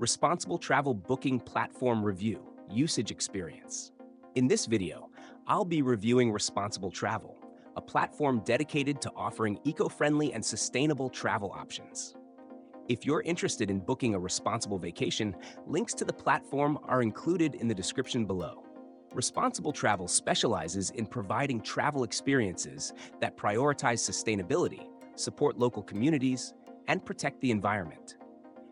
Responsible Travel Booking Platform Review, Usage Experience. In this video, I'll be reviewing Responsible Travel, a platform dedicated to offering eco-friendly and sustainable travel options. If you're interested in booking a responsible vacation, links to the platform are included in the description below. Responsible Travel specializes in providing travel experiences that prioritize sustainability, support local communities, and protect the environment.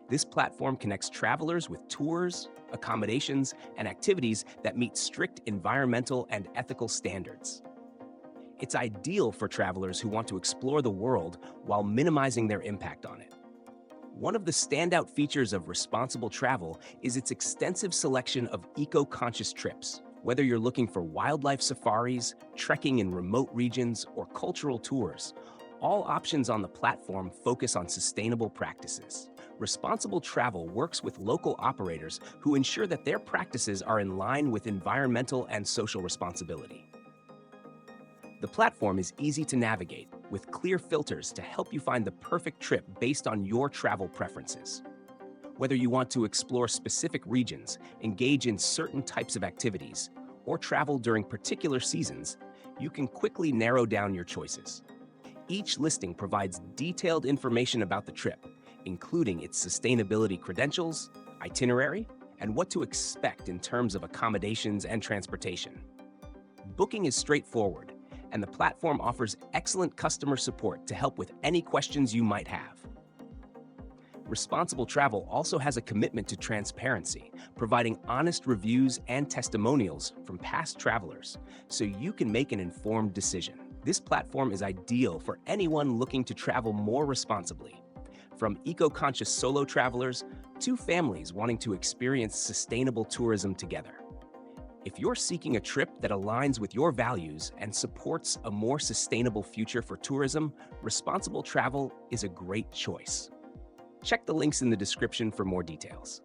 This platform connects travelers with tours, accommodations, and activities that meet strict environmental and ethical standards. It's ideal for travelers who want to explore the world while minimizing their impact on it. One of the standout features of Responsible Travel is its extensive selection of eco-conscious trips. Whether you're looking for wildlife safaris, trekking in remote regions, or cultural tours, all options on the platform focus on sustainable practices. Responsible Travel works with local operators who ensure that their practices are in line with environmental and social responsibility. The platform is easy to navigate, with clear filters to help you find the perfect trip based on your travel preferences. Whether you want to explore specific regions, engage in certain types of activities, or travel during particular seasons, you can quickly narrow down your choices. Each listing provides detailed information about the trip, including its sustainability credentials, itinerary, and what to expect in terms of accommodations and transportation. Booking is straightforward, and the platform offers excellent customer support to help with any questions you might have. Responsible Travel also has a commitment to transparency, providing honest reviews and testimonials from past travelers, so you can make an informed decision. This platform is ideal for anyone looking to travel more responsibly, from eco-conscious solo travelers to families wanting to experience sustainable tourism together. If you're seeking a trip that aligns with your values and supports a more sustainable future for tourism, Responsible Travel is a great choice. Check the links in the description for more details.